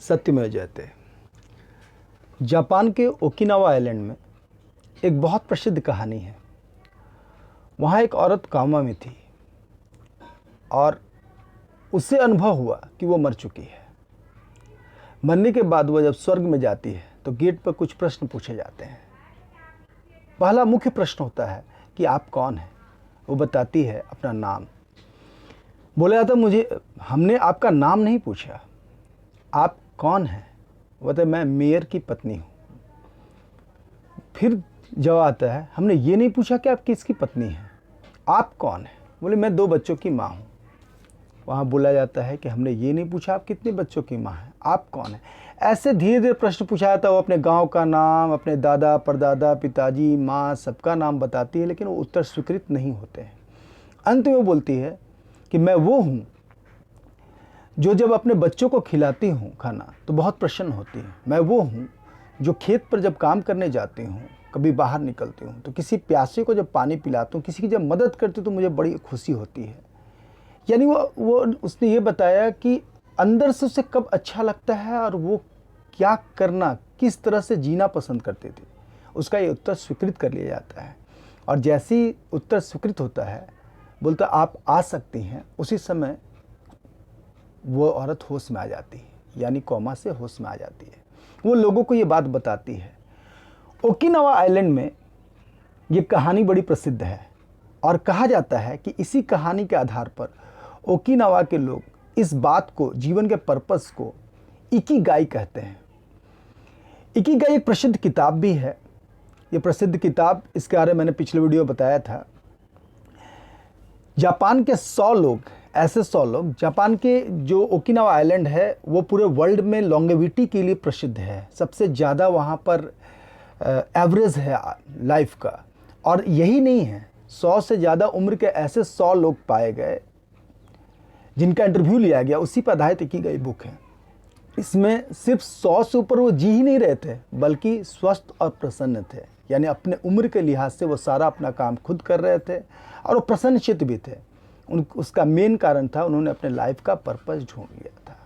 सत्यमेव जयते। जापान के ओकिनावा आइलैंड में एक बहुत प्रसिद्ध कहानी है। वहाँ एक औरत कोमा में थी और उससे अनुभव हुआ कि वो मर चुकी है। मरने के बाद वह जब स्वर्ग में जाती है तो गेट पर कुछ प्रश्न पूछे जाते हैं। पहला मुख्य प्रश्न होता है कि आप कौन हैं। वो बताती है अपना नाम। बोला जाता हमने आपका नाम नहीं पूछा, आप कौन हैं। वो कहते मैं मेयर की पत्नी हूँ। फिर जवाब आता है हमने ये नहीं पूछा कि आप किसकी पत्नी हैं, आप कौन हैं। बोले मैं 2 बच्चों की माँ हूँ। वहाँ बोला जाता है कि हमने ये नहीं पूछा आप कितने बच्चों की माँ हैं, आप कौन हैं। ऐसे धीरे धीरे प्रश्न पूछा जाता है। वो अपने गांव का नाम, अपने दादा परदादा पिताजी माँ सबका नाम बताती है, लेकिन वो उत्तर स्वीकृत नहीं होते हैं। अंत में वो बोलती है कि मैं वो हूँ जो जब अपने बच्चों को खिलाती हूँ खाना तो बहुत प्रसन्न होती है। मैं वो हूँ जो खेत पर जब काम करने जाती हूँ, कभी बाहर निकलती हूँ तो किसी प्यासे को जब पानी पिलाती हूँ, किसी की जब मदद करती हूँ तो मुझे बड़ी खुशी होती है। यानी वो उसने ये बताया कि अंदर से उसे कब अच्छा लगता है और वो क्या करना, किस तरह से जीना पसंद करते थे, उसका ये उत्तर स्वीकृत कर लिया जाता है। और जैसे ही उत्तर स्वीकृत होता है, बोलता आप आ सकती हैं, उसी समय वो औरत होश में आ जाती है, यानी कोमा से होश में आ जाती है। वो लोगों को ये बात बताती है। ओकिनावा आइलैंड में ये कहानी बड़ी प्रसिद्ध है और कहा जाता है कि इसी कहानी के आधार पर ओकिनावा के लोग इस बात को, जीवन के पर्पस को इकिगाई कहते हैं। इकिगाई एक प्रसिद्ध किताब भी है। ये प्रसिद्ध किताब, इसके बारे में मैंने पिछले वीडियो में बताया था। जापान के 100 लोग, ऐसे 100 लोग, जापान के जो ओकिनावा आइलैंड है वो पूरे वर्ल्ड में लॉन्गेविटी के लिए प्रसिद्ध है। सबसे ज़्यादा वहाँ पर एवरेज है लाइफ का। और यही नहीं है, 100 से ज़्यादा उम्र के ऐसे 100 लोग पाए गए जिनका इंटरव्यू लिया गया। उसी पर आधारित की गई बुक है। इसमें सिर्फ 100 से ऊपर वो जी ही नहीं रहे थे, बल्कि स्वस्थ और प्रसन्न थे। यानी अपने उम्र के लिहाज से वो सारा अपना काम खुद कर रहे थे और वो प्रसन्नचित्त भी थे। उसका मेन कारण था उन्होंने अपने लाइफ का पर्पस ढूंढ लिया था।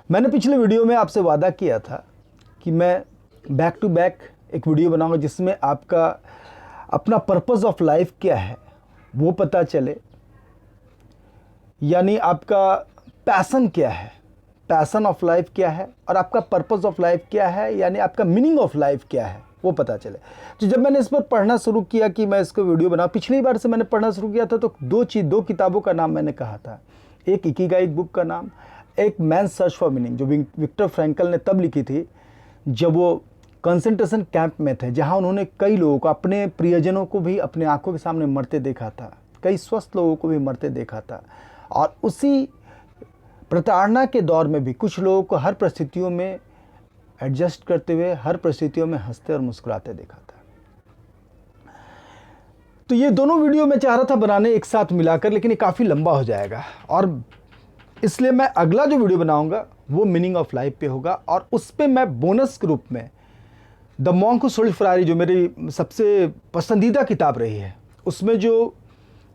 मैंने पिछले वीडियो में आपसे वादा किया था कि मैं बैक टू बैक एक वीडियो बनाऊंगा जिसमें आपका अपना पर्पस ऑफ लाइफ क्या है वो पता चले, यानी आपका पैशन क्या है, पैशन ऑफ लाइफ क्या है, और आपका पर्पस ऑफ लाइफ क्या है, यानी आपका मीनिंग ऑफ लाइफ क्या है, वो पता चले। तो जब मैंने इस पर पढ़ना शुरू किया कि मैं इसको वीडियो बनाऊं, पिछली बार से मैंने पढ़ना शुरू किया था तो दो किताबों का नाम मैंने कहा था। एक इकिगाई बुक का नाम, एक मैन सर्च फॉर मीनिंग जो विक्टर फ्रैंकल ने तब लिखी थी जब वो कंसंट्रेशन कैंप में थे, जहां उन्होंने कई लोगों को, अपने प्रियजनों को भी अपने आंखों के सामने मरते देखा था, कई स्वस्थ लोगों को भी मरते देखा था। और उसी प्रताड़ना के दौर में भी कुछ लोगों को हर परिस्थितियों में एडजस्ट करते हुए, हर परिस्थितियों में हंसते और मुस्कुराते देखा था। तो ये दोनों वीडियो मैं चाह रहा था बनाने एक साथ मिलाकर, लेकिन ये काफ़ी लंबा हो जाएगा और इसलिए मैं अगला जो वीडियो बनाऊंगा वो मीनिंग ऑफ लाइफ पे होगा। और उस पर मैं बोनस के रूप में the monk who sold Ferrari, जो मेरी सबसे पसंदीदा किताब रही है, उसमें जो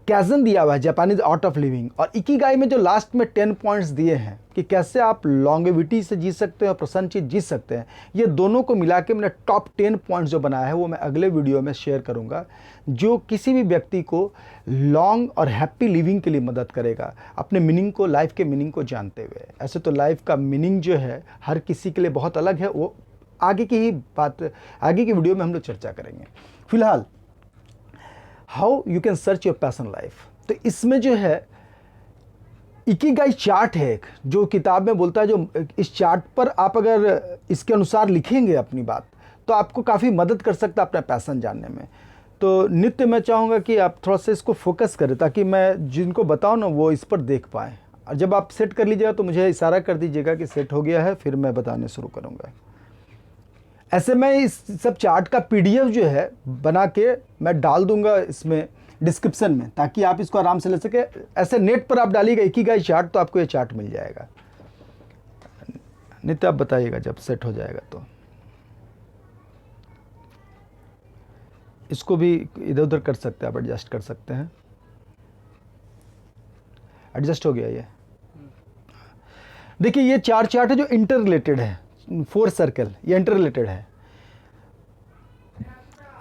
कैज़न दिया हुआ है, जापानीज आर्ट ऑफ लिविंग, और इकिगाई में जो लास्ट में 10 पॉइंट्स दिए हैं कि कैसे आप लॉन्गेविटी से जी सकते हैं और प्रसन्न चीज जी सकते हैं, ये दोनों को मिला के मैंने टॉप 10 पॉइंट्स जो बनाया है वो मैं अगले वीडियो में शेयर करूंगा, जो किसी भी व्यक्ति को लॉन्ग और हैप्पी लिविंग के लिए मदद करेगा, अपने मीनिंग को, लाइफ के मीनिंग को जानते हुए। ऐसे तो लाइफ का मीनिंग जो है हर किसी के लिए बहुत अलग है, वो आगे की ही बात, आगे की वीडियो में हम लोग चर्चा करेंगे। फिलहाल how you can search your passion life, तो इसमें जो है इकिगाई चार्ट है एक, जो किताब में बोलता है, जो इस चार्ट पर आप अगर इसके अनुसार लिखेंगे अपनी बात तो आपको काफ़ी मदद कर सकता है अपना पैशन जानने में। तो नित्य मैं चाहूँगा कि आप थोड़ा सा इसको फोकस करें ताकि मैं जिनको बताऊँ ना वो इस पर देख पाएँ। और जब आप सेट कर लीजिएगा तो मुझे इशारा कर दीजिएगा कि सेट हो गया है, फिर मैं बताने शुरू करूँगा। ऐसे मैं इस सब चार्ट का PDF जो है बना के मैं डाल दूंगा इसमें डिस्क्रिप्शन में, ताकि आप इसको आराम से ले सके। ऐसे नेट पर आप डालिएगा इकिगाई चार्ट तो आपको ये चार्ट मिल जाएगा। नित्य आप बताइएगा जब सेट हो जाएगा तो। इसको भी इधर उधर कर सकते हैं आप, एडजस्ट कर सकते हैं। एडजस्ट हो गया ये। देखिए ये 4 चार्ट है जो इंटर रिलेटेड है, 4 सर्कल ये इंटर रिलेटेड है।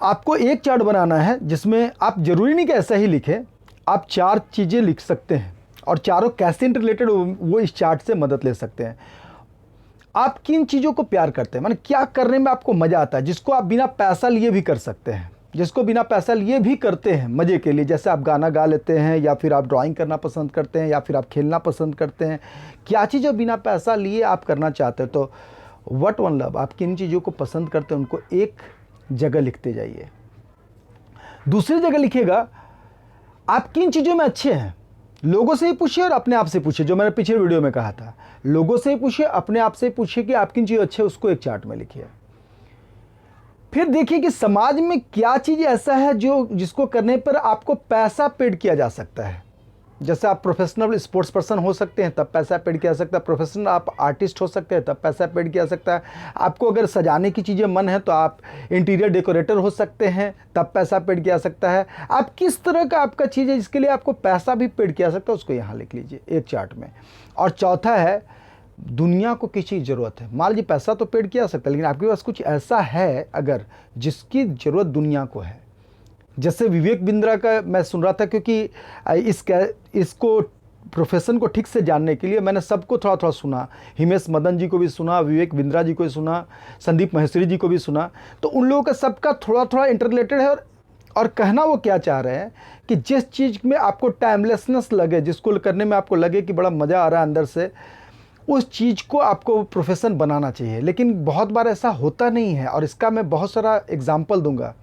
आपको एक चार्ट बनाना है जिसमें आप जरूरी नहीं कि ऐसा ही लिखें, आप 4 चीज़ें लिख सकते हैं और चारों कैसे इंटर रिलेटेड वो इस चार्ट से मदद ले सकते हैं। आप किन चीज़ों को प्यार करते हैं, माने क्या करने में आपको मज़ा आता है, जिसको आप बिना पैसा लिए भी कर सकते हैं, जिसको बिना पैसा लिए भी करते हैं मज़े के लिए, जैसे आप गाना गा लेते हैं या फिर आप ड्राइंग करना पसंद करते हैं या फिर आप खेलना पसंद करते हैं, क्या चीज़ें बिना पैसा लिए आप करना चाहते हैं। तो व्हाट वन लव, आप किन चीज़ों को पसंद करते हैं उनको एक जगह लिखते जाइए। दूसरी जगह लिखिएगा आप किन चीज़ों में अच्छे हैं। लोगों से ही पूछिए और अपने आप से पूछिए, जो मैंने पिछले वीडियो में कहा था, लोगों से ही पूछिए, अपने आप से पूछिए कि आप किन चीज़ों अच्छे, उसको एक चार्ट में लिखिए। फिर देखिए कि समाज में क्या चीज़ ऐसा है जो जिसको करने पर आपको पैसा पेड किया जा सकता है। जैसे आप प्रोफेशनल स्पोर्ट्स पर्सन हो सकते हैं तब पैसा पेड किया जा सकता है, प्रोफेशनल आप आर्टिस्ट हो सकते हैं तब पैसा पेड किया जा सकता है, आपको अगर सजाने की चीज़ें मन है तो आप इंटीरियर डेकोरेटर हो सकते हैं तब पैसा पेड किया जा सकता है। आप किस तरह का आपका चीज़ है जिसके लिए आपको पैसा भी पेड किया जा सकता है, उसको यहाँ लिख लीजिए एक चार्ट में। और चौथा है दुनिया को किस चीज़ ज़रूरत है। मान लीजिए पैसा तो पेड किया जा सकता है लेकिन आपके पास कुछ ऐसा है अगर जिसकी ज़रूरत दुनिया को है। जैसे विवेक बिंद्रा का मैं सुन रहा था, क्योंकि इसको प्रोफेशन को ठीक से जानने के लिए मैंने सबको थोड़ा थोड़ा सुना, हिमेश मदन जी को भी सुना, विवेक बिंद्रा जी को भी सुना, संदीप महेश्वरी जी को भी सुना। तो उन लोगों का सबका थोड़ा थोड़ा इंटररिलेटेड है और कहना वो क्या चाह रहे हैं कि जिस चीज़ में आपको टाइमलेसनेस लगे, जिसको करने में आपको लगे कि बड़ा मज़ा आ रहा है अंदर से, उस चीज़ को आपको प्रोफेशन बनाना चाहिए। लेकिन बहुत बार ऐसा होता नहीं है और इसका मैं बहुत सारा एग्जाम्पल दूंगा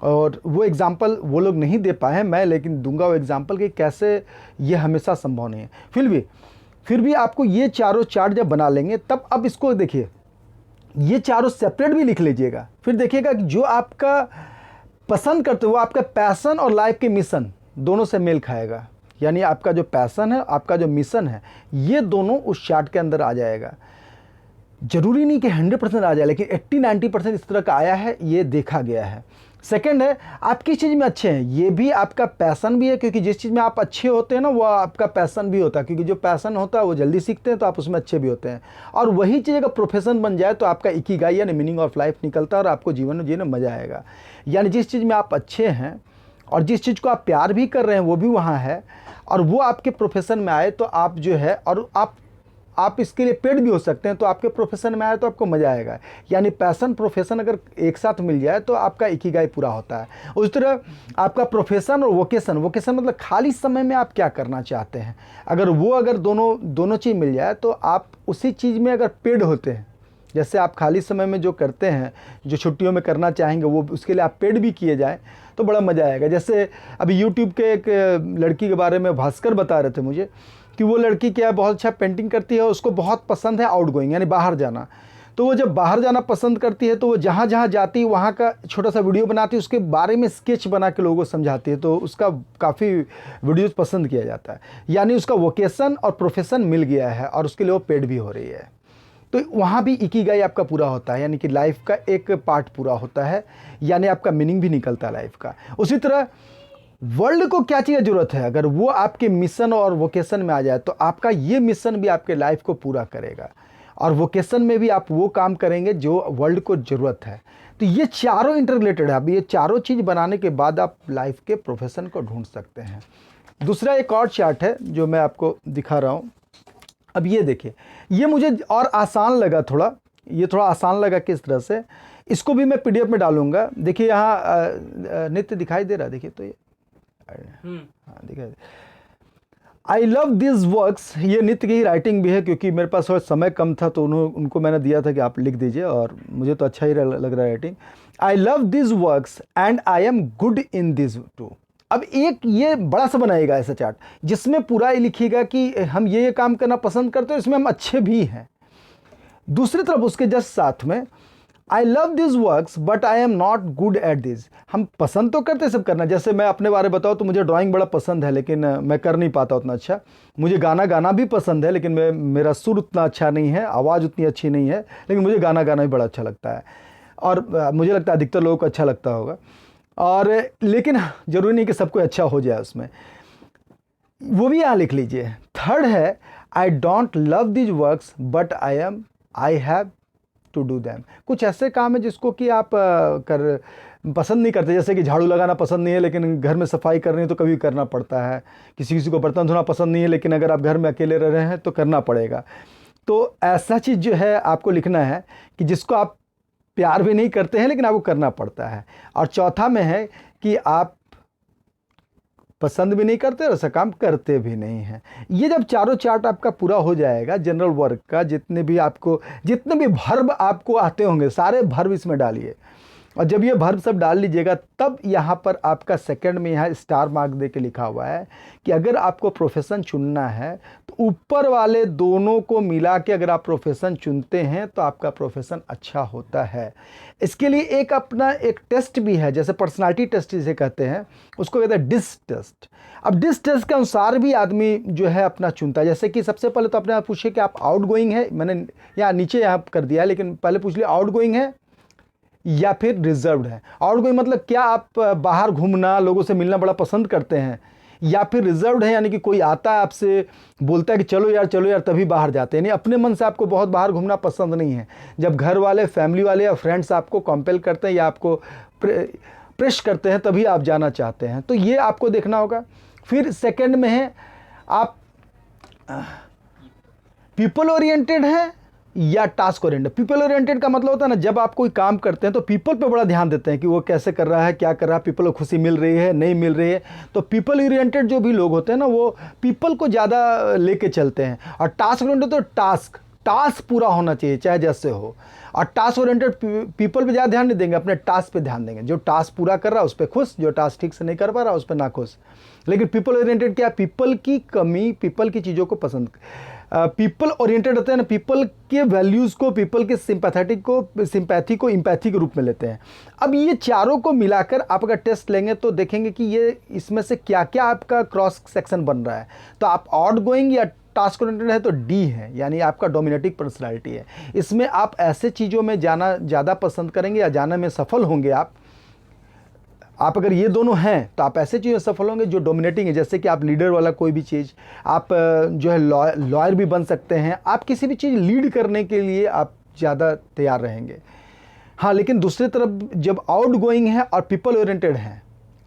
और वो एग्ज़ाम्पल वो लोग नहीं दे पाए हैं, मैं लेकिन दूंगा वो एग्ज़ाम्पल कि कैसे ये हमेशा संभव नहीं है। फिर भी आपको ये चारों चार्ट जब बना लेंगे तब अब इसको देखिए, ये चारों सेपरेट भी लिख लीजिएगा। फिर देखिएगा कि जो आपका पसंद करते हो वो आपका पैसन और लाइफ के मिशन दोनों से मेल खाएगा। यानी आपका जो पैसन है, आपका जो मिशन है, ये दोनों उस चार्ट के अंदर आ जाएगा। जरूरी नहीं कि 100% आ जाए, लेकिन 80-90% इस तरह का आया है, ये देखा गया है। सेकंड है आप किस चीज़ में अच्छे हैं, ये भी आपका पैसन भी है, क्योंकि जिस चीज़ में आप अच्छे होते हैं ना वो आपका पैसन भी होता है, क्योंकि जो पैसन होता है वो जल्दी सीखते हैं तो आप उसमें अच्छे भी होते हैं। और वही चीज़ अगर प्रोफेशन बन जाए तो आपका इकिगाई यानी मीनिंग ऑफ लाइफ निकलता है और आपको जीवन में जीने में मज़ा आएगा। यानी जिस चीज़ में आप अच्छे हैं और जिस चीज़ को आप प्यार भी कर रहे हैं वो भी वहाँ है और वो आपके प्रोफेशन में आए तो आप जो है, और आप इसके लिए पेड भी हो सकते हैं, तो आपके प्रोफेशन में आए तो आपको मज़ा आएगा। यानी पैशन प्रोफेशन अगर एक साथ मिल जाए तो आपका इकिगाई पूरा होता है। उस तरह आपका प्रोफेशन और वोकेशन मतलब खाली समय में आप क्या करना चाहते हैं, अगर दोनों चीज़ मिल जाए तो आप उसी चीज़ में अगर पेड होते हैं, जैसे आप खाली समय में जो करते हैं, जो छुट्टियों में करना चाहेंगे, वो उसके लिए आप पेड भी किए जाएँ तो बड़ा मज़ा आएगा। जैसे अभी यूट्यूब के एक लड़की के बारे में भास्कर बता रहे थे मुझे कि वो लड़की क्या है, बहुत अच्छा पेंटिंग करती है, उसको बहुत पसंद है आउटगोइंग यानी बाहर जाना। तो वो जब बाहर जाना पसंद करती है तो वो जहाँ जहाँ जाती है वहाँ का छोटा सा वीडियो बनाती है, उसके बारे में स्केच बना के लोगों को समझाती है, तो उसका काफ़ी वीडियोज़ पसंद किया जाता है। यानी उसका वोकेशन और प्रोफेशन मिल गया है और उसके लिए वो पेड भी हो रही है। तो वहाँ भी इकिगाई आपका पूरा होता है, यानी कि लाइफ का एक पार्ट पूरा होता है, यानी आपका मीनिंग भी निकलता है लाइफ का। उसी तरह वर्ल्ड को क्या चीज़ ज़रूरत है, अगर वो आपके मिशन और वोकेशन में आ जाए तो आपका ये मिशन भी आपके लाइफ को पूरा करेगा और वोकेशन में भी आप वो काम करेंगे जो वर्ल्ड को ज़रूरत है। तो ये चारों इंटर रिलेटेड है। अब ये चारों चीज़ बनाने के बाद आप लाइफ के प्रोफेशन को ढूंढ सकते हैं। दूसरा एक और चार्ट है जो मैं आपको दिखा रहा हूँ। अब ये देखिए, ये मुझे और आसान लगा, ये थोड़ा आसान लगा किस तरह से, इसको भी मैं PDF में डालूंगा। देखिए यहाँ नित्य दिखाई दे रहा है, देखिए तो ये हाँ दिखाई दे। आई लव दिस वर्क्स, ये नित्य की ही राइटिंग भी है, क्योंकि मेरे पास थोड़ा समय कम था तो उनको मैंने दिया था कि आप लिख दीजिए और मुझे तो अच्छा ही लग रहा है writing. I love this works and I am good in this too. अब एक ये बड़ा सा बनाएगा ऐसा चार्ट जिसमें पूरा ये लिखिएगा कि हम ये काम करना पसंद करते हैं, इसमें हम अच्छे भी हैं। दूसरी तरफ उसके जस्ट साथ में आई love this works but I am not good at this. हम पसंद तो करते सब करना, जैसे मैं अपने बारे में बताऊँ तो मुझे ड्राइंग बड़ा पसंद है लेकिन मैं कर नहीं पाता उतना अच्छा। मुझे गाना भी पसंद है लेकिन मेरा सुर उतना अच्छा नहीं है, आवाज़ उतनी अच्छी नहीं है, लेकिन मुझे गाना भी बड़ा अच्छा लगता है और मुझे लगता है अधिकतर लोगों को अच्छा लगता होगा। और लेकिन ज़रूरी नहीं कि सबको अच्छा हो जाए उसमें, वो भी यहाँ लिख लीजिए। थर्ड है I don't love these works but I have to do them. कुछ ऐसे काम है जिसको कि आप पसंद नहीं करते, जैसे कि झाड़ू लगाना पसंद नहीं है लेकिन घर में सफाई करनी है तो कभी करना पड़ता है। किसी को बर्तन धोना पसंद नहीं है लेकिन अगर आप घर में अकेले रह रहे हैं तो करना पड़ेगा। तो ऐसा चीज़ जो है आपको लिखना है कि जिसको आप प्यार भी नहीं करते हैं लेकिन आपको करना पड़ता है। और चौथा में है कि आप पसंद भी नहीं करते और ऐसा काम करते भी नहीं हैं। ये जब चारों चार्ट आपका पूरा हो जाएगा जनरल वर्क का, जितने भी भर्ब आपको आते होंगे सारे भर्ब इसमें डालिए। और जब ये भर्ब सब डाल लीजिएगा तब यहाँ पर आपका सेकंड में यहाँ स्टार मार्क दे के लिखा हुआ है कि अगर आपको प्रोफेशन चुनना है तो ऊपर वाले दोनों को मिला के अगर आप प्रोफेशन चुनते हैं तो आपका प्रोफेशन अच्छा होता है। इसके लिए एक टेस्ट भी है, जैसे पर्सनालिटी टेस्ट जिसे कहते हैं, उसको कहते हैं डिस टेस्ट। अब डिस टेस्ट के अनुसार भी आदमी जो है अपना चुनता है। जैसे कि सबसे पहले तो अपने आप पूछिए कि आप आउटगोइंग है, मैंने यहाँ कर दिया है लेकिन पहले पूछ लिया आउटगोइंग है या फिर रिजर्व्ड है। आउटगोइंग मतलब क्या आप बाहर घूमना, लोगों से मिलना बड़ा पसंद करते हैं, या फिर रिजर्व्ड है यानी कि कोई आता है आपसे बोलता है कि चलो यार तभी बाहर जाते हैं। यानी अपने मन से आपको बहुत बाहर घूमना पसंद नहीं है। जब घर वाले, फैमिली वाले या फ्रेंड्स आपको कंपेल करते हैं या आपको प्रेश करते हैं तभी आप जाना चाहते हैं, तो ये आपको देखना होगा। फिर सेकंड में है आप पीपल ओरिएंटेड है या टास्क ओरिएंटेड। पीपल ओरिएंटेड का मतलब होता है ना, जब आप कोई काम करते हैं तो पीपल पे बड़ा ध्यान देते हैं कि वो कैसे कर रहा है, क्या कर रहा है, पीपल को खुशी मिल रही है नहीं मिल रही है। तो पीपल ओरिएंटेड जो भी लोग होते हैं ना वो पीपल को ज़्यादा लेके चलते हैं। और टास्क ओरिएंटेड तो टास्क पूरा होना चाहिए चाहे जैसे हो। और टास्क ओरिएंटेड पीपल पे ज़्यादा ध्यान नहीं देंगे, अपने टास्क पे ध्यान देंगे। जो टास्क पूरा कर रहा है उस पर खुश, जो टास्क ठीक से नहीं कर पा रहा उस पर ना खुश। लेकिन पीपल ओरिएंटेड क्या, पीपल की कमी, पीपल की चीज़ों को पसंद, पीपल ओरिएंटेड होते हैं ना, पीपल के वैल्यूज़ को, पीपल के सिंपैथी को इम्पैथी के रूप में लेते हैं। अब ये चारों को मिलाकर आप अगर टेस्ट लेंगे तो देखेंगे कि ये इसमें से क्या क्या आपका क्रॉस सेक्शन बन रहा है। तो आप आउटगोइंग या टास्क ओरिएंटेड है तो डी है, यानी आपका डोमिनेटिंग पर्सनालिटी है। इसमें आप ऐसे चीज़ों में जाना ज़्यादा पसंद करेंगे या जाने में सफल होंगे। आप अगर ये दोनों हैं तो आप ऐसे चीज़ें सफल होंगे जो डोमिनेटिंग है, जैसे कि आप लीडर वाला कोई भी चीज़, आप जो है लॉयर भी बन सकते हैं। आप किसी भी चीज़ लीड करने के लिए आप ज़्यादा तैयार रहेंगे। हाँ, लेकिन दूसरी तरफ जब आउट गोइंग है और पीपल ओरिएंटेड हैं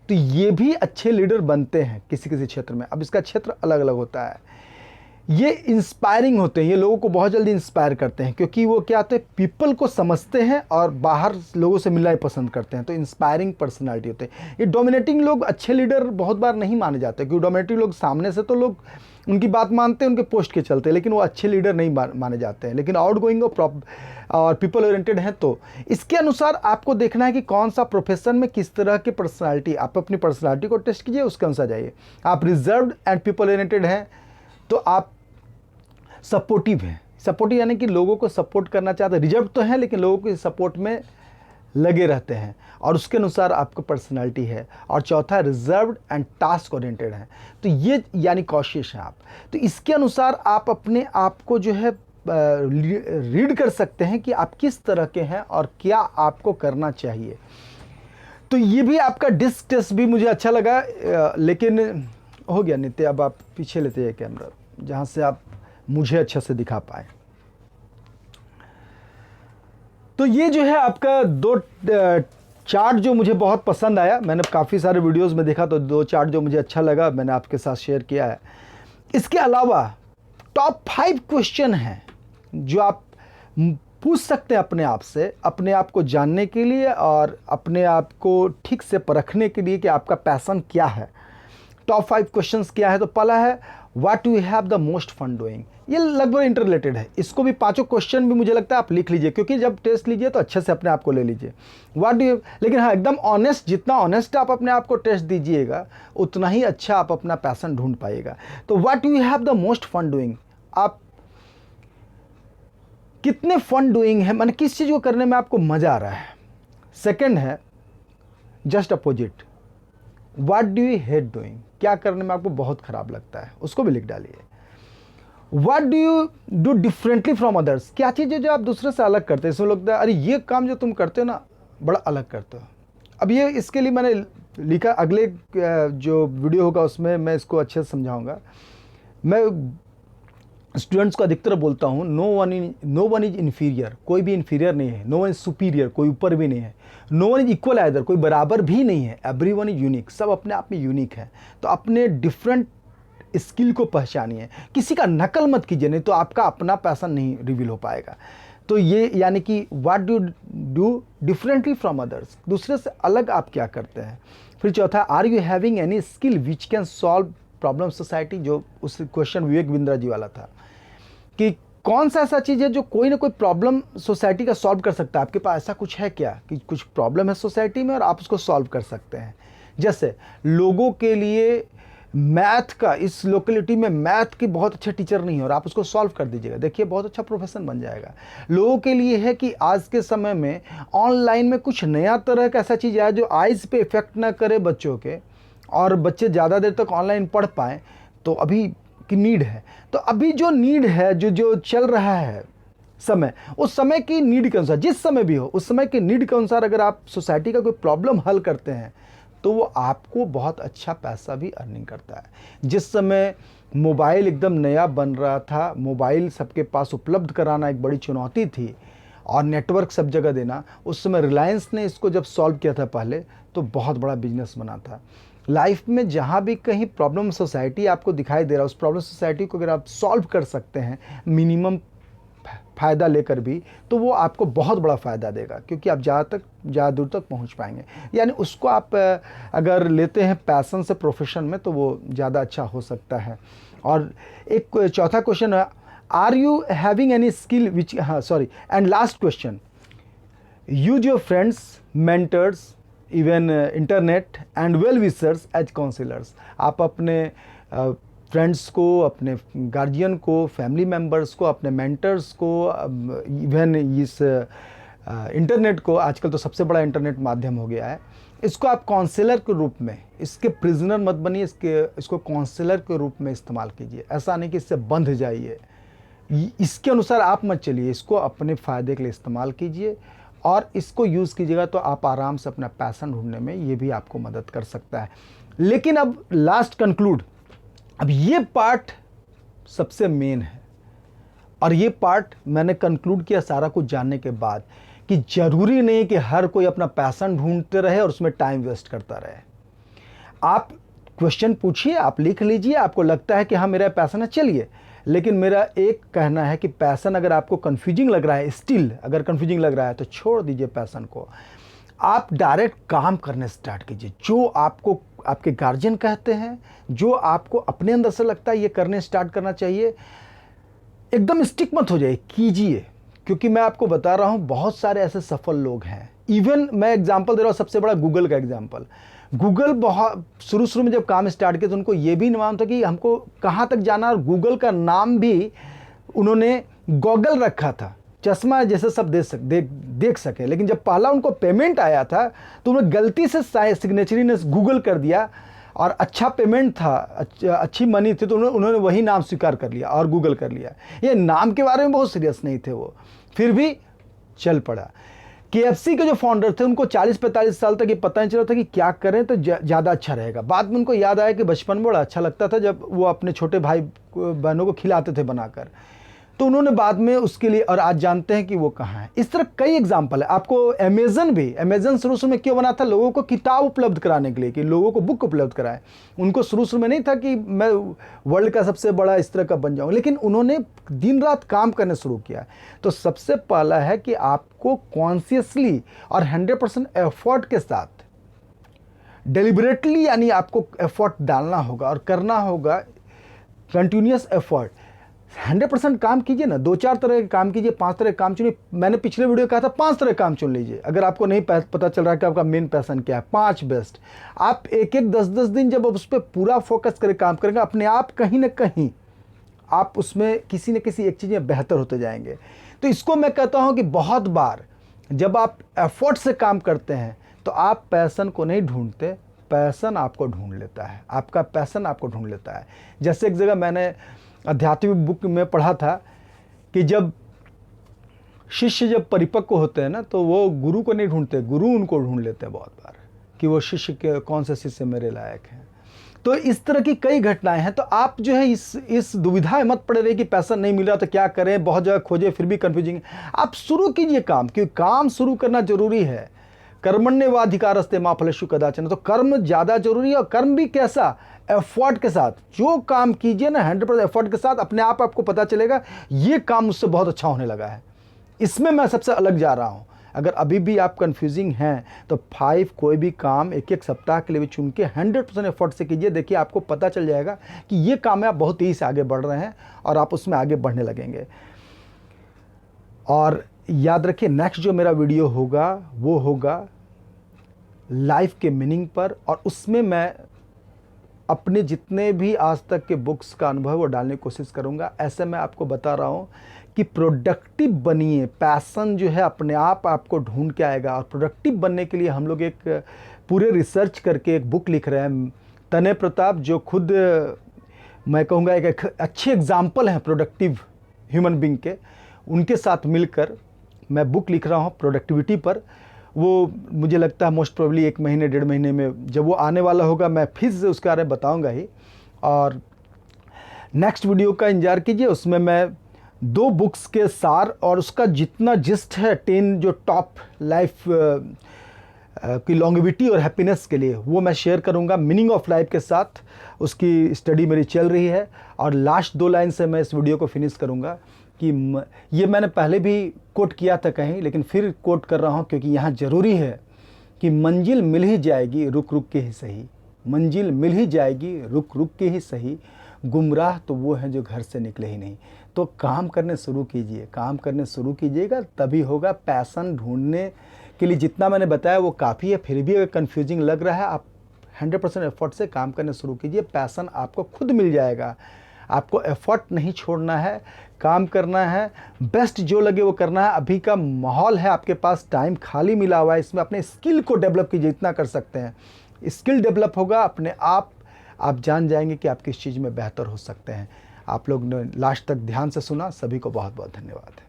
तो ये भी अच्छे लीडर बनते हैं किसी किसी क्षेत्र में। अब इसका क्षेत्र अलग अलग होता है। ये इंस्पायरिंग होते हैं, ये लोगों को बहुत जल्दी इंस्पायर करते हैं क्योंकि वो क्या होते हैं, पीपल को समझते हैं और बाहर लोगों से मिलना ही पसंद करते हैं। तो इंस्पायरिंग पर्सनालिटी होते हैं। ये डोमिनेटिंग लोग अच्छे लीडर बहुत बार नहीं माने जाते क्योंकि डोमिनेटिंग लोग सामने से तो लोग उनकी बात मानते हैं, उनके पोस्ट के चलते, लेकिन वो अच्छे लीडर नहीं माने जाते हैं। लेकिन आउट गोइंग और पीपल ओरिएंटेड हैं तो इसके अनुसार आपको देखना है कि कौन सा प्रोफेशन में किस तरह की पर्सनालिटी। आप अपनी पर्सनालिटी को टेस्ट कीजिए, उसके अनुसार जाइए। आप रिजर्व्ड एंड पीपल ओरिएंटेड हैं तो आप सपोर्टिव है। सपोर्टिव यानी कि लोगों को सपोर्ट करना चाहते हैं। रिजर्व तो है लेकिन लोगों के सपोर्ट में लगे रहते हैं और उसके अनुसार आपको पर्सनालिटी है। और चौथा रिजर्व्ड एंड टास्क ओरिएंटेड है, तो ये यानी कॉशियस हैं आप। तो इसके अनुसार आप अपने आप को जो है रीड कर सकते हैं कि आप किस तरह के हैं और क्या आपको करना चाहिए। तो ये भी आपका डिस्क टेस्ट भी मुझे अच्छा लगा, लेकिन हो गया नित्य। अब आप पीछे लेते हैं कैमरा जहाँ से आप मुझे अच्छे से दिखा पाए। तो ये जो है आपका दो चार्ट जो मुझे बहुत पसंद आया। मैंने काफ़ी सारे वीडियोस में देखा तो दो चार्ट जो मुझे अच्छा लगा मैंने आपके साथ शेयर किया है। इसके अलावा टॉप 5 क्वेश्चन हैं जो आप पूछ सकते हैं अपने आप से, अपने आप को जानने के लिए और अपने आप को ठीक से परखने के लिए कि आपका पैशन क्या है। टॉप 5 क्वेश्चंस क्या है? तो पहला है what do you have the most fun doing. ये लगभग इंटररिलेटेड है। इसको भी पांचों क्वेश्चन भी मुझे लगता है आप लिख लीजिए, क्योंकि जब टेस्ट लीजिए तो अच्छे से अपने आप को ले लीजिए। व्हाट डू यू, लेकिन हाँ एकदम ऑनेस्ट, जितना ऑनेस्ट आप अपने आप को टेस्ट दीजिएगा उतना ही अच्छा आप अपना पैशन ढूंढ पाइएगा। तो what do you have the most fun doing, आप कितने फन डूइंग है, माने किस चीज़ को करने में आपको मज़ा आ रहा है। सेकेंड है just opposite, what do you hate doing, क्या करने में आपको बहुत ख़राब लगता है, उसको भी लिख डालिए। What do you do differently from others, क्या चीज़ है जो आप दूसरे से अलग करते हैं, इसमें लगता है अरे ये काम जो तुम करते हो ना बड़ा अलग करते हो। अब ये इसके लिए मैंने लिखा, अगले जो वीडियो होगा उसमें मैं इसको अच्छे से समझाऊंगा। मैं स्टूडेंट्स को अधिकतर बोलता हूँ, नो वन इज इन्फीरियर, कोई भी इन्फीरियर नहीं है। नो वन इज सुपीरियर, कोई ऊपर भी नहीं है। No one is equal either, कोई बराबर भी नहीं है। एवरी वन इज यूनिक, सब अपने आप में यूनिक है। तो अपने डिफरेंट स्किल को पहचानिए, किसी का नकल मत कीजिए, नहीं तो आपका अपना पैसा नहीं रिवील हो पाएगा। तो ये यानी कि what do differently from others, दूसरे से अलग आप क्या करते हैं। फिर चौथा, are you having any skill which can solve problem society, जो उस क्वेश्चन विवेक बिंद्रा जी वाला था कि कौन सा ऐसा चीज़ है जो कोई ना कोई प्रॉब्लम सोसाइटी का सॉल्व कर सकता है। आपके पास ऐसा कुछ है क्या कि कुछ प्रॉब्लम है सोसाइटी में और आप उसको सॉल्व कर सकते हैं। जैसे लोगों के लिए मैथ का, इस लोकेलिटी में मैथ के बहुत अच्छे टीचर नहीं है और आप उसको सॉल्व कर दीजिएगा, देखिए बहुत अच्छा प्रोफेशन बन जाएगा। लोगों के लिए है कि आज के समय में ऑनलाइन में कुछ नया तरह का ऐसा चीज़ आया जो आइज़ पे इफेक्ट ना करे बच्चों के, और बच्चे ज़्यादा देर तक ऑनलाइन पढ़ पाएँ, तो अभी की नीड है। तो अभी जो नीड है, जो चल रहा है समय, उस समय की नीड के अनुसार, जिस समय भी हो उस समय की नीड के अनुसार अगर आप सोसाइटी का कोई प्रॉब्लम हल करते हैं तो वो आपको बहुत अच्छा पैसा भी अर्निंग करता है। जिस समय मोबाइल एकदम नया बन रहा था, मोबाइल सबके पास उपलब्ध कराना एक बड़ी चुनौती थी और नेटवर्क सब जगह देना, उस समय रिलायंस ने इसको जब सॉल्व किया था पहले, तो बहुत बड़ा बिजनेस बना था। लाइफ में जहाँ भी कहीं प्रॉब्लम सोसाइटी आपको दिखाई दे रहा है, उस प्रॉब्लम सोसाइटी को अगर आप सॉल्व कर सकते हैं मिनिमम फ़ायदा लेकर भी, तो वो आपको बहुत बड़ा फ़ायदा देगा, क्योंकि आप ज़्यादा दूर तक पहुंच पाएंगे। यानी उसको आप अगर लेते हैं पैशन से प्रोफेशन में, तो वो ज़्यादा अच्छा हो सकता है। और एक चौथा क्वेश्चन है, are you having any skill which, and last question, use your friends, mentors, even internet and well wishers as counsellors. आप अपने फ्रेंड्स को, अपने गार्जियन को, फैमिली मेम्बर्स को, अपने मेंटर्स को, इवन इस इंटरनेट को, आजकल तो सबसे बड़ा इंटरनेट माध्यम हो गया है, इसको आप काउंसलर के रूप में, इसके प्रिजनर मत बनिए, इसको काउंसलर के रूप में इस्तेमाल कीजिए। ऐसा नहीं कि इससे बंध जाइए, इसके अनुसार आप मत चलिए, इसको अपने फ़ायदे के लिए इस्तेमाल कीजिए और इसको यूज़ कीजिएगा तो आप आराम से अपना पैशन ढूंढने में ये भी आपको मदद कर सकता है। लेकिन अब लास्ट कंक्लूड, अब ये पार्ट सबसे मेन है, और ये पार्ट मैंने कंक्लूड किया सारा कुछ जानने के बाद कि ज़रूरी नहीं कि हर कोई अपना पैशन ढूंढते रहे और उसमें टाइम वेस्ट करता रहे। आप क्वेश्चन पूछिए, आप लिख लीजिए, आपको लगता है कि हाँ मेरा पैशन है, चलिए। लेकिन मेरा एक कहना है कि पैशन अगर आपको कन्फ्यूजिंग लग रहा है, स्टिल अगर कन्फ्यूजिंग लग रहा है, तो छोड़ दीजिए पैशन को, आप डायरेक्ट काम करने स्टार्ट कीजिए। जो आपको आपके गार्जियन कहते हैं, जो आपको अपने अंदर से लगता है ये करने स्टार्ट करना चाहिए, एकदम स्टिक मत हो जाइए, कीजिए। क्योंकि मैं आपको बता रहा हूँ बहुत सारे ऐसे सफल लोग हैं। इवन मैं एग्जांपल दे रहा हूँ, सबसे बड़ा गूगल का एग्जांपल। गूगल बहुत शुरू में जब काम स्टार्ट किया तो उनको ये भी नहीं मालूम था कि हमको कहाँ तक जाना, और गूगल का नाम भी उन्होंने गॉगल रखा था, चश्मा जैसे सब देख सके। लेकिन जब पहला उनको पेमेंट आया था तो उन्होंने गलती से सिग्नेचरीनेस गूगल कर दिया, और अच्छा पेमेंट था, अच्छी मनी थी, तो उन्होंने वही नाम स्वीकार कर लिया और गूगल कर लिया। ये नाम के बारे में बहुत सीरियस नहीं थे वो, फिर भी चल पड़ा। KFC के जो फाउंडर थे उनको 40-45 साल तक ये पता नहीं चला था कि क्या करें तो ज़्यादा अच्छा रहेगा। बाद में उनको याद आया कि बचपन में बड़ा अच्छा लगता था जब वो अपने छोटे भाई बहनों को खिलाते थे बनाकर, तो उन्होंने बाद में उसके लिए, और आज जानते हैं कि वो कहाँ है। इस तरह कई एग्जाम्पल है। आपको अमेज़न शुरू में क्यों बना था? लोगों को किताब उपलब्ध कराने के लिए, कि लोगों को बुक उपलब्ध कराए। उनको शुरू में नहीं था कि मैं वर्ल्ड का सबसे बड़ा इस तरह का बन जाऊँ, लेकिन उन्होंने दिन रात काम करने शुरू किया। तो सबसे पहला है कि आपको कॉन्शियसली और 100% एफर्ट के साथ, डेलिबरेटली, यानी आपको एफर्ट डालना होगा और करना होगा, कंटिन्यूस एफर्ट। 100% काम कीजिए ना, 2-4 तरह के काम कीजिए, 5 तरह के काम चुनिए। मैंने पिछले वीडियो कहा था 5 तरह के काम चुन लीजिए। अगर आपको नहीं पता चल रहा है कि आपका मेन पैशन क्या है, 5 बेस्ट। आप एक 10-10 दिन जब उस पर पूरा फोकस करके काम करेंगे, अपने आप कहीं ना कहीं आप उसमें किसी न किसी एक चीज़ में बेहतर होते जाएंगे। तो इसको मैं कहता हूँ कि बहुत बार जब आप एफर्ट से काम करते हैं तो आप पैशन को नहीं ढूंढते, पैशन आपको ढूंढ लेता है, आपका पैशन आपको ढूंढ लेता है। जैसे एक जगह मैंने आध्यात्मिक बुक में पढ़ा था कि जब शिष्य जब परिपक्व होते हैं ना, तो वो गुरु को नहीं ढूंढते, गुरु उनको ढूंढ लेते हैं बहुत बार, कि वो शिष्य के कौन से शिष्य मेरे लायक हैं। तो इस तरह की कई घटनाएं हैं। तो आप जो है इस दुविधा में मत पड़े रहे कि पैसा नहीं मिल रहा तो क्या करें, बहुत जगह खोजे फिर भी कन्फ्यूजिंग। आप शुरू कीजिए काम, क्योंकि काम शुरू करना जरूरी है। कर्मण्येवाधिकारस्ते मा फलेषु कदाचन, तो कर्म ज़्यादा जरूरी है। और कर्म भी कैसा, एफर्ट के साथ। जो काम कीजिए ना 100% एफर्ट के साथ, अपने आप आपको पता चलेगा ये काम मुझसे बहुत अच्छा होने लगा है, इसमें मैं सबसे अलग जा रहा हूँ। अगर अभी भी आप कंफ्यूजिंग हैं तो 5 कोई भी काम एक एक सप्ताह के लिए भी चुन के 100% एफर्ट से कीजिए। देखिए आपको पता चल जाएगा कि ये काम में आप बहुत तेज़ी से आगे बढ़ रहे हैं और आप उसमें आगे बढ़ने लगेंगे। और याद रखिए नेक्स्ट जो मेरा वीडियो होगा वो होगा लाइफ के मीनिंग पर, और उसमें मैं अपने जितने भी आज तक के बुक्स का अनुभव वो डालने की कोशिश करूँगा। ऐसे मैं आपको बता रहा हूँ कि प्रोडक्टिव बनिए। पैसन जो है अपने आप आपको ढूंढ के आएगा। और प्रोडक्टिव बनने के लिए हम लोग एक पूरे रिसर्च करके एक बुक लिख रहे हैं। तने प्रताप जो खुद मैं कहूँगा एक अच्छे एग्जाम्पल हैं प्रोडक्टिव ह्यूमन बींग के, उनके साथ मिलकर मैं बुक लिख रहा हूँ प्रोडक्टिविटी पर। वो मुझे लगता है मोस्ट प्रोबेबली 1 महीने 1.5 महीने में जब वो आने वाला होगा मैं फिर से उसके बारे में बताऊँगा ही। और नेक्स्ट वीडियो का इंतजार कीजिए, उसमें मैं 2 बुक्स के सार और उसका जितना जिस्ट है 10 जो टॉप लाइफ की लॉन्गेविटी और हैप्पीनेस के लिए वो मैं शेयर करूंगा मीनिंग ऑफ लाइफ के साथ। उसकी स्टडी मेरी चल रही है। और लास्ट 2 लाइन से मैं इस वीडियो को फिनिश करूंगा कि ये मैंने पहले भी कोट किया था कहीं, लेकिन फिर कोट कर रहा हूँ क्योंकि यहाँ ज़रूरी है कि मंजिल मिल ही जाएगी रुक रुक के ही सही। मंजिल मिल ही जाएगी रुक रुक के ही सही। गुमराह तो वो हैं जो घर से निकले ही नहीं। तो काम करने शुरू कीजिए, काम करने शुरू कीजिएगा तभी होगा। पैसन ढूंढने के लिए जितना मैंने बताया वो काफ़ी है। फिर भी अगर कन्फ्यूजिंग लग रहा है आप 100% एफर्ट से काम करने शुरू कीजिए। पैसन आपको खुद मिल जाएगा। आपको एफर्ट नहीं छोड़ना है, काम करना है, बेस्ट जो लगे वो करना है। अभी का माहौल है, आपके पास टाइम खाली मिला हुआ है, इसमें अपने स्किल को डेवलप कीजिए जितना कर सकते हैं। स्किल डेवलप होगा अपने आप जान जाएंगे कि आप किस चीज़ में बेहतर हो सकते हैं। आप लोग ने लास्ट तक ध्यान से सुना, सभी को बहुत बहुत धन्यवाद है।